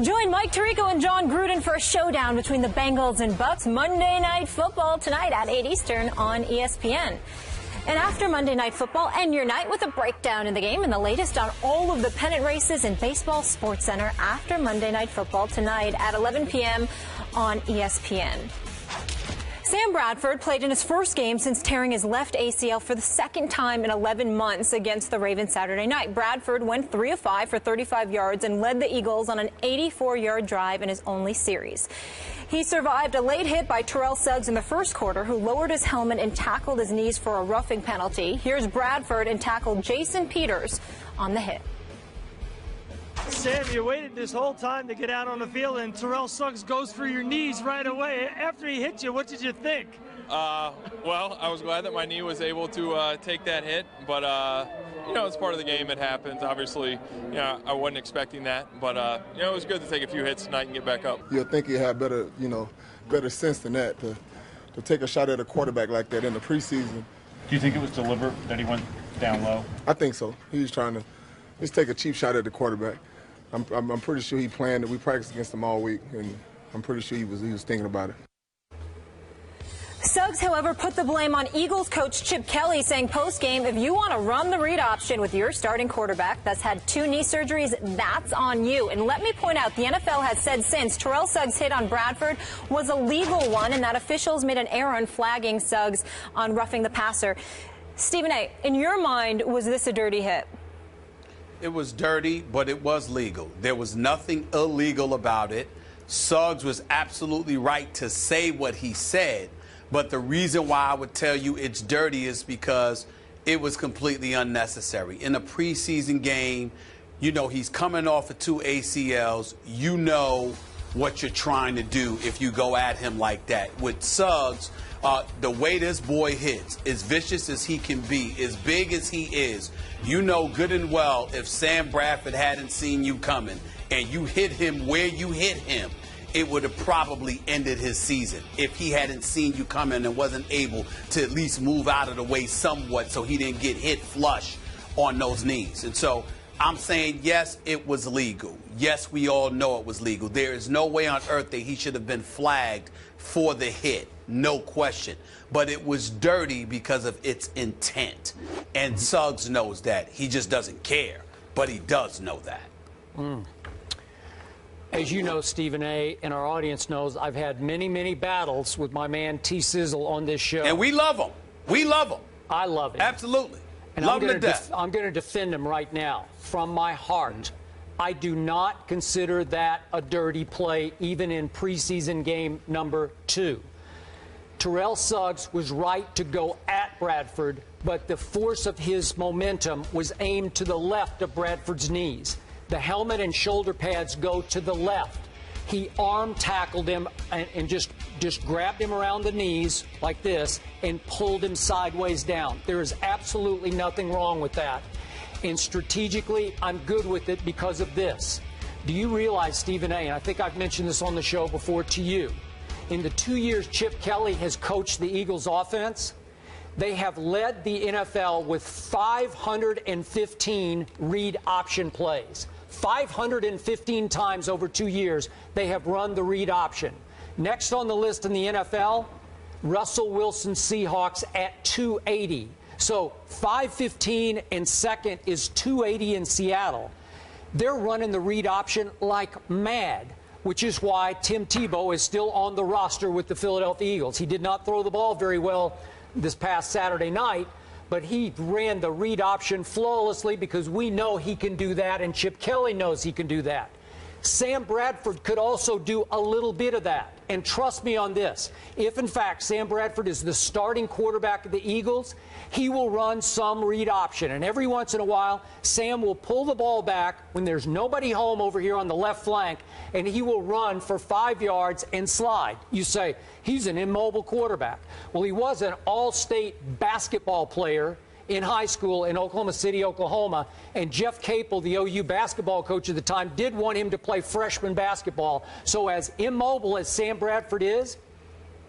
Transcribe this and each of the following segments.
Join Mike Tirico and John Gruden for a showdown between the Bengals and Bucks Monday Night Football tonight at 8 Eastern on ESPN. And after Monday Night Football, end your night with a breakdown in the game and the latest on all of the pennant races in Baseball Sports Center after Monday Night Football tonight at 11 p.m. on ESPN. Sam Bradford played in his first game since tearing his left ACL for the second time in 11 months against the Ravens Saturday night. Bradford went 3 of 5 for 35 yards and led the Eagles on an 84-yard drive in his only series. He survived a late hit by Terrell Suggs in the first quarter, who lowered his helmet and tackled his knees for a roughing penalty. Here's Bradford and tackled Jason Peters on the hit. Sam, you waited this whole time to get out on the field, and Terrell Suggs goes for your knees right away. After he hit you, what did you think? Well, I was glad that my knee was able to take that hit, but, you know, it's part of the game. It happens. Obviously, you know, I wasn't expecting that, but, you know, it was good to take a few hits tonight and get back up. You'll think you had better, better sense than that to take a shot at a quarterback like that in the preseason. Do you think it was deliberate that he went down low? I think so. He was trying to just take a cheap shot at the quarterback. I'm pretty sure he planned it. We practiced against him all week, and I'm pretty sure he was thinking about it. Suggs, however, put the blame on Eagles coach Chip Kelly, saying post-game, if you want to run the read option with your starting quarterback that's had 2 knee surgeries, that's on you. And let me point out, the NFL has said since Terrell Suggs' hit on Bradford was a legal one, and that officials made an error in flagging Suggs on roughing the passer. Stephen A., in your mind, was this a dirty hit? It was dirty, but it was legal. There was nothing illegal about it. Suggs was absolutely right to say what he said, but the reason why I would tell you it's dirty is because it was completely unnecessary. In a preseason game, you know, he's coming off of 2 ACLs. You know what you're trying to do if you go at him like that. With Suggs, the way this boy hits, as vicious as he can be, as big as he is, you know good and well if Sam Bradford hadn't seen you coming and you hit him where you hit him, it would have probably ended his season if he hadn't seen you coming and wasn't able to at least move out of the way somewhat so he didn't get hit flush on those knees. And so I'm saying, yes, it was legal. Yes, we all know it was legal. There is no way on earth that he should have been flagged for the hit. No question. But it was dirty because of its intent. And Suggs knows that. He just doesn't care. But he does know that. As you know, Stephen A., and our audience knows, I've had many, many battles with my man T-Sizzle on this show. And we love him. We love him. I love him. Absolutely. And love him to death. I'm going to defend him right now from my heart. I do not consider that a dirty play, even in preseason game number 2. Terrell Suggs was right to go at Bradford, but the force of his momentum was aimed to the left of Bradford's knees. The helmet and shoulder pads go to the left. He arm tackled him and just grabbed him around the knees like this and pulled him sideways down. There is absolutely nothing wrong with that. And strategically, I'm good with it because of this. Do you realize, Stephen A., and I think I've mentioned this on the show before to you, in the 2 years Chip Kelly has coached the Eagles offense, they have led the NFL with 515 read option plays. 515 times over 2 years, they have run the read option. Next on the list in the NFL, Russell Wilson Seahawks at 280. So 515 and second is 280 in Seattle. They're running the read option like mad, which is why Tim Tebow is still on the roster with the Philadelphia Eagles. He did not throw the ball very well this past Saturday night, but he ran the read option flawlessly because we know he can do that, and Chip Kelly knows he can do that. Sam Bradford could also do a little bit of that. And trust me on this, if in fact Sam Bradford is the starting quarterback of the Eagles, he will run some read option. And every once in a while, Sam will pull the ball back when there's nobody home over here on the left flank, and he will run for 5 yards and slide. You say, he's an immobile quarterback. Well, he was an all-state basketball player in high school in Oklahoma City, Oklahoma, and Jeff Capel, the OU basketball coach at the time, did want him to play freshman basketball. So as immobile as Sam Bradford is,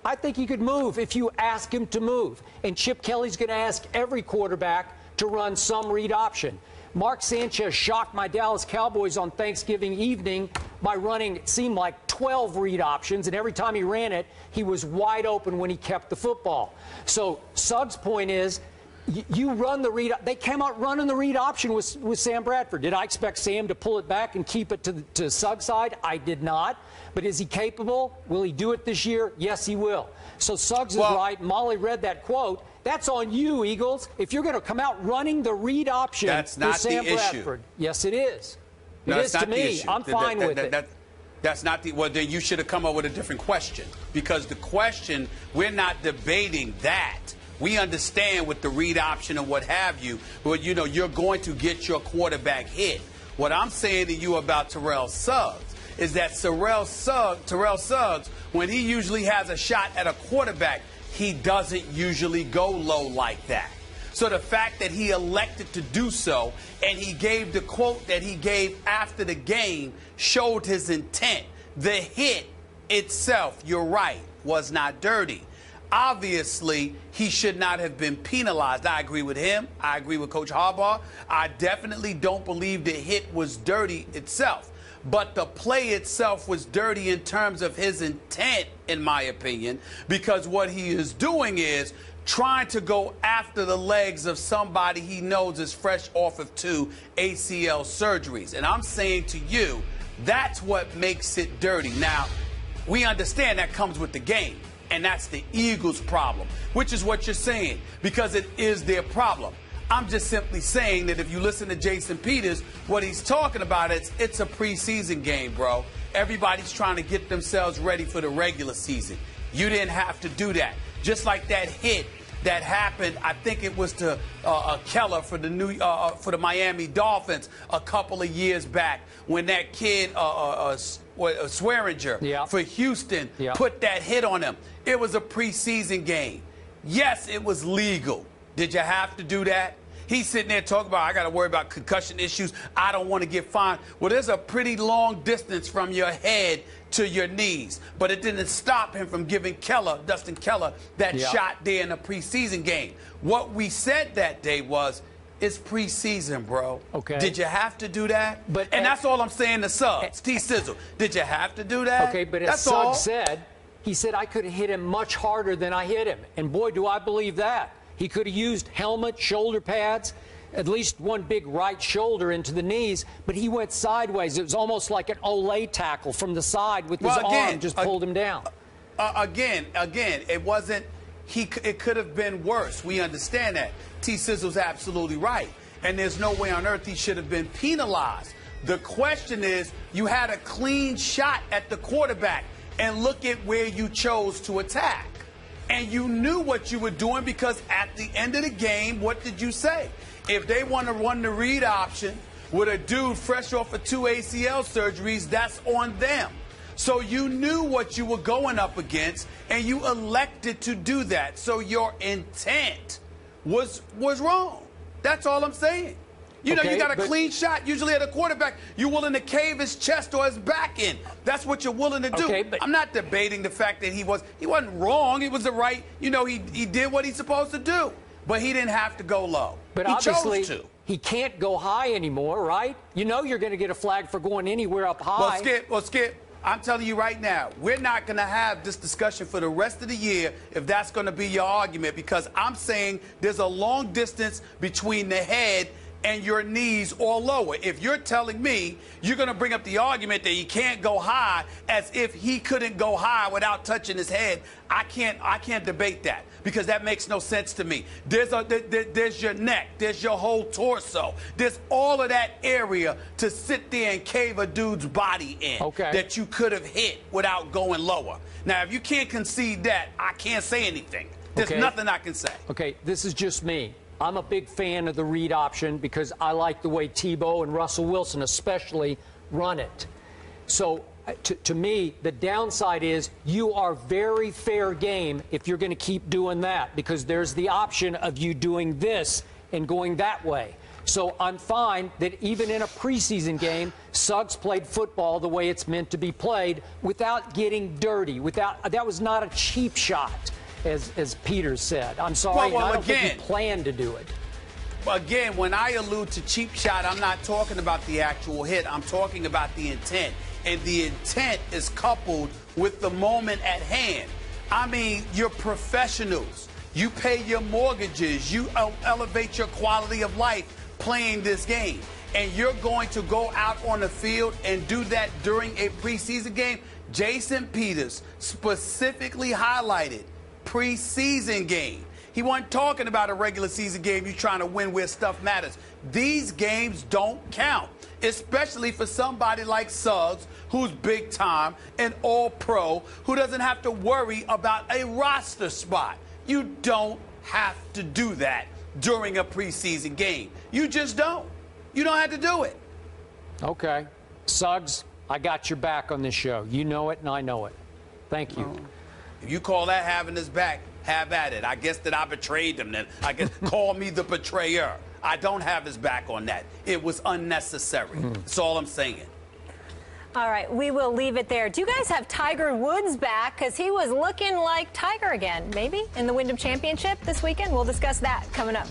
I think he could move if you ask him to move. And Chip Kelly's going to ask every quarterback to run some read option. Mark Sanchez shocked my Dallas Cowboys on Thanksgiving evening by running, it seemed like 12 read options, and every time he ran it, he was wide open when he kept the football. So Suggs' point is, you run the read. They came out running the read option with Sam Bradford. Did I expect Sam to pull it back and keep it to Suggs' side? I did not. But is he capable? Will he do it this year? Yes, he will. So Suggs is right. Molly read that quote. That's on you, Eagles. If you're going to come out running the read option that's not for Sam the Bradford. Issue. Yes, it is. It No, is to me. Issue. I'm fine with it. That's not the. Well, then you should have come up with a different question, because the question, we're not debating that. We understand with the read option and what have you, but you know you're going to get your quarterback hit. What I'm saying to you about Terrell Suggs is that Terrell Suggs, when he usually has a shot at a quarterback, he doesn't usually go low like that. So the fact that he elected to do so, and he gave the quote that he gave after the game, showed his intent. The hit itself, you're right, was not dirty. Obviously, he should not have been penalized. I agree with him. I agree with Coach Harbaugh. I definitely don't believe the hit was dirty itself. But the play itself was dirty in terms of his intent, in my opinion, because what he is doing is trying to go after the legs of somebody he knows is fresh off of 2 ACL surgeries. And I'm saying to you, that's what makes it dirty. Now, we understand that comes with the game. And that's the Eagles' problem, which is what you're saying, because it is their problem. I'm just simply saying that if you listen to Jason Peters, what he's talking about is it's a preseason game, bro. Everybody's trying to get themselves ready for the regular season. You didn't have to do that. Just like that hit that happened, I think it was to Keller for the Miami Dolphins a couple of years back, when that kid Swearinger for Houston put that hit on him. It was a preseason game. Yes, it was legal. Did you have to do that? He's sitting there talking about, I got to worry about concussion issues. I don't want to get fined. Well, there's a pretty long distance from your head to your knees. But it didn't stop him from giving Dustin Keller, that shot there in a preseason game. What we said that day was, it's preseason, bro. Okay. Did you have to do that? And that's all I'm saying to Suggs, T-Sizzle. Did you have to do that? Okay, but as Suggs said, he said, I could have hit him much harder than I hit him. And boy, do I believe that. He could have used helmet, shoulder pads, at least one big right shoulder into the knees, but he went sideways. It was almost like an Olay tackle from the side with his arm, just pulled him down. Again, it wasn't, it could have been worse. We understand that. T-Sizzle's absolutely right. And there's no way on earth he should have been penalized. The question is, you had a clean shot at the quarterback, and look at where you chose to attack. And you knew what you were doing, because at the end of the game, what did you say? If they want to run the read option with a dude fresh off of 2 ACL surgeries, that's on them. So you knew what you were going up against, and you elected to do that. So your intent was wrong. That's all I'm saying. You know, you got a clean shot, usually at a quarterback. You're willing to cave his chest or his back in. That's what you're willing to do. I'm not debating the fact that he wasn't wrong. It was the right, you know, he did what he's supposed to do. But he didn't have to go low. But he obviously, chose to. He can't go high anymore, right? You know you're going to get a flag for going anywhere up high. Well, Skip, I'm telling you right now, we're not going to have this discussion for the rest of the year if that's going to be your argument, because I'm saying there's a long distance between the head and your knees or lower. If you're telling me you're going to bring up the argument that he can't go high, as if he couldn't go high without touching his head, I can't debate that, because that makes no sense to me. There's your neck, there's your whole torso, there's all of that area to sit there and cave a dude's body in that you could have hit without going lower. Now, if you can't concede that, I can't say anything. There's nothing I can say. Okay, this is just me. I'm a big fan of the read option because I like the way Tebow and Russell Wilson especially run it. So to me, the downside is you are very fair game if you're going to keep doing that, because there's the option of you doing this and going that way. So I'm fine that even in a preseason game, Suggs played football the way it's meant to be played without getting dirty. That was not a cheap shot, as Peters said. I'm sorry, I don't think he planned to do it. Again, when I allude to cheap shot, I'm not talking about the actual hit. I'm talking about the intent. And the intent is coupled with the moment at hand. I mean, you're professionals. You pay your mortgages. You elevate your quality of life playing this game. And you're going to go out on the field and do that during a preseason game? Jason Peters specifically highlighted preseason game. He wasn't talking about a regular season game you're trying to win where stuff matters. These games don't count, especially for somebody like Suggs, who's big time and all pro, who doesn't have to worry about a roster spot. You don't have to do that during a preseason game. You just don't. You don't have to do it. Okay. Suggs, I got your back on this show. You know it and I know it. Thank you. If you call that having his back, have at it. I guess that I betrayed him then. I guess call me the betrayer. I don't have his back on that. It was unnecessary. That's all I'm saying. All right, we will leave it there. Do you guys have Tiger Woods back? Because he was looking like Tiger again, maybe, in the Wyndham Championship this weekend. We'll discuss that coming up.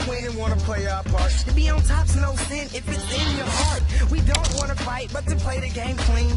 Win and wanna play our part. To be on top's no sin if it's in your heart. We don't wanna fight, but to play the game clean.